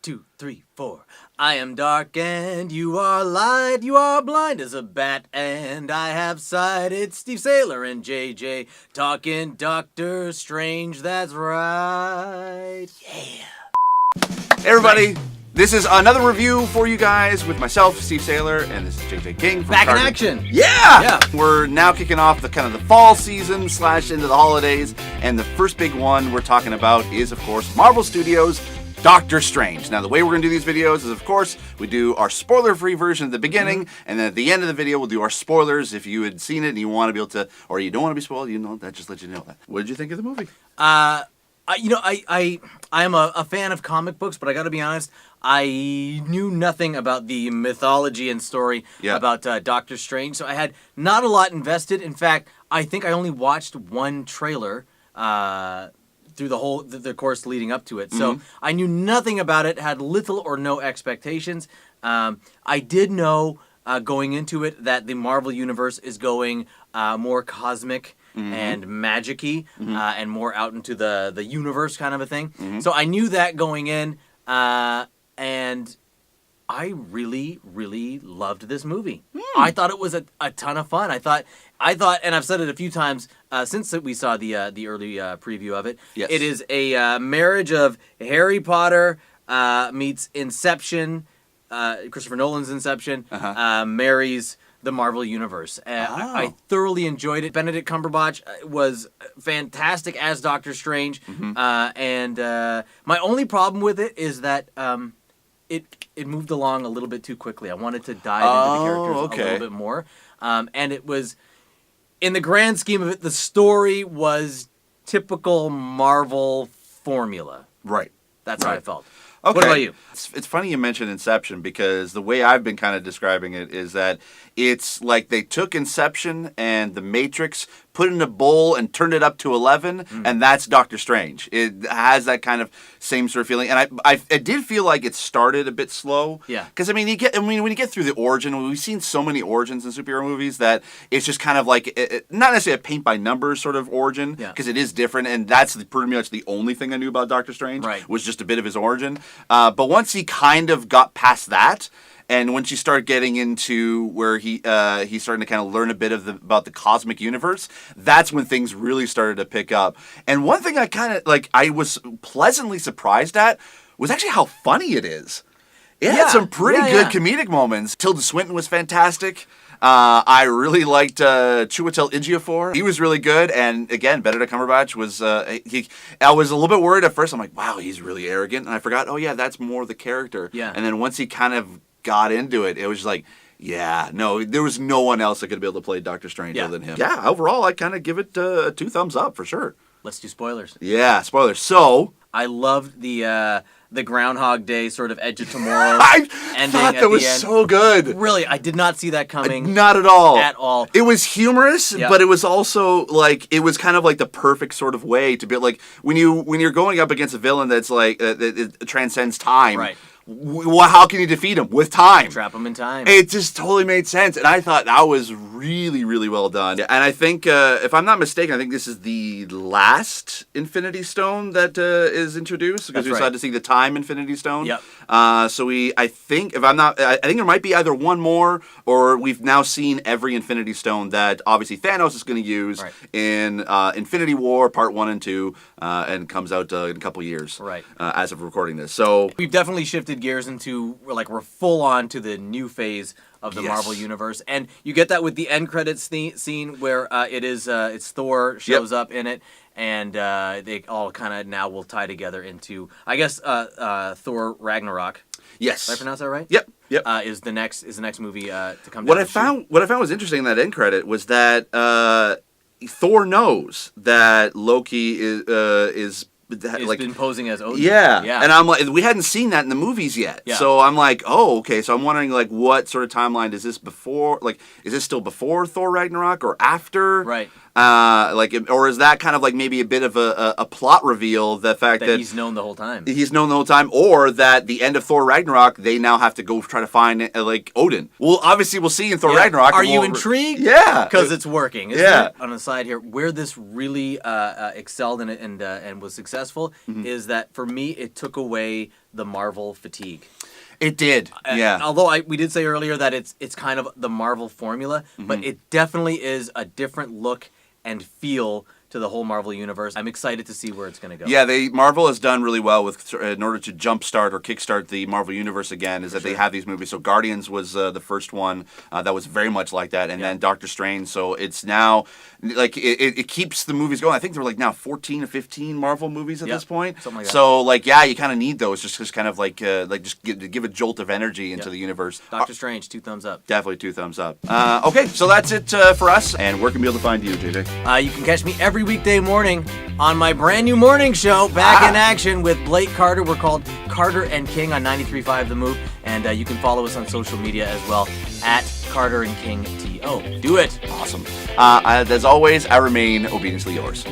2, 3, 4. I am dark and you are light. You are blind as a bat and I have sight. It's Steve Saylor and JJ talking Doctor Strange. That's right. Yeah. Hey everybody, this is another review for you guys with myself, Steve Saylor, and this is JJ King from Back in action. Yeah! We're now kicking off the kind of the fall season / into the holidays, and the first big one we're talking about is, of course, Marvel Studios' Doctor Strange. Now, the way we're going to do these videos is, of course, we do our spoiler-free version at the beginning, and then at the end of the video, we'll do our spoilers. If you had seen it and you want to be able to, or you don't want to be spoiled, you know that. Just let you know that. What did you think of the movie? I am a fan of comic books, but I got to be honest, I knew nothing about the mythology and story about Doctor Strange, so I had not a lot invested. In fact, I think I only watched one trailer through the course leading up to it. So I knew nothing about it, had little or no expectations. I did know going into it that the Marvel Universe is going more cosmic and magic-y and more out into the universe kind of a thing. So I knew that going in, and I really, really loved this movie. I thought it was a ton of fun. I thought, and I've said it a few times since we saw the early preview of it. Yes. It is a marriage of Harry Potter meets Inception, Christopher Nolan's Inception, marries the Marvel Universe. I thoroughly enjoyed it. Benedict Cumberbatch was fantastic as Doctor Strange, and my only problem with it is that it moved along a little bit too quickly. I wanted to dive into the characters a little bit more, and it was, in the grand scheme of it, the story was typical Marvel formula. Right. That's how I felt. Okay. What about you? It's funny you mentioned Inception, because the way I've been kind of describing it is that it's like they took Inception and The Matrix, put it in a bowl and turned it up to 11, and that's Doctor Strange. It has that kind of same sort of feeling, and I did feel like it started a bit slow. Yeah. Because when you get through the origin, we've seen so many origins in superhero movies that it's just kind of like not necessarily a paint by numbers sort of origin, because it is different, and that's pretty much the only thing I knew about Doctor Strange. Was just a bit of his origin. But once he kind of got past that, and once you start getting into where he's starting to kind of learn a bit about the cosmic universe, that's when things really started to pick up. And one thing I was pleasantly surprised at was actually how funny it is. It had some pretty good comedic moments. Tilda Swinton was fantastic. I really liked Chiwetel Ejiofor. He was really good, and again, Benedict Cumberbatch was. I was a little bit worried at first. I'm like, wow, he's really arrogant, and I forgot. Oh yeah, that's more the character. Yeah. And then once he kind of got into it, it was just like, yeah, no, there was no one else that could be able to play Doctor Strange other than him. Yeah, overall, I kind of give it 2 thumbs up for sure. Let's do spoilers. Yeah, spoilers. So I loved the Groundhog Day sort of Edge of Tomorrow ending. Thought that was so good. Really, I did not see that coming. Not at all. At all. It was humorous, but it was also like, it was kind of like the perfect sort of way to be like, when you're going up against a villain that's like it transcends time. Right. How can you defeat him? With time. Trap him in time. It just totally made sense, and I thought that was really, really well done. And I think, if I'm not mistaken, I think this is the last Infinity Stone that is introduced, because we decided to see the Time Infinity Stone. Yep. So I think there might be either one more, or we've now seen every Infinity Stone that obviously Thanos is going to use in Infinity War Part 1 and 2, and comes out in a couple years. Right. As of recording this, so we've definitely shifted gears into, we're full on to the new phase of the Marvel Universe, and you get that with the end credits scene where it's Thor shows up in it, and they all kind of now will tie together into, I guess, Thor Ragnarok. Yes, did I pronounce that right? Yep. Is the next movie to come? What I found was interesting in that end credit was that Thor knows that Loki is been posing as Odin. Yeah. And I'm like, we hadn't seen that in the movies yet. Yeah. So I'm like, oh, okay. So I'm wondering, like, what sort of timeline is this before? Like, is this still before Thor Ragnarok or after? Right. Or is that kind of like maybe a bit of a plot reveal? The fact that he's known the whole time. He's known the whole time, or that the end of Thor Ragnarok, they now have to go try to find like Odin. Well, obviously we'll see in Thor Ragnarok. Are you intrigued? Yeah, because it's working. Isn't it? On the side here, where this really excelled and was successful is that for me it took away the Marvel fatigue. It did, yeah. Although we did say earlier that it's kind of the Marvel formula, but it definitely is a different look and feel to the whole Marvel universe. I'm excited to see where it's going to go. Yeah, Marvel has done really well with in order to jumpstart or kickstart the Marvel universe again. Is that they have these movies? So Guardians was the first one that was very much like that, and then Doctor Strange. So it's now like it keeps the movies going. I think there were like now 14 or 15 Marvel movies at this point. Something like that. So like you kind of need those just kind of like just give a jolt of energy into the universe. Doctor Strange, 2 thumbs up. Definitely 2 thumbs up. Okay, so that's it for us. And where can we be able to find you, JJ? You can catch me every weekday morning on my brand new morning show, Back in Action with Blake Carter. We're called Carter and King on 93.5 The Move, and you can follow us on social media as well at Carter and King TO. Do it. Awesome. As always, I remain obediently yours.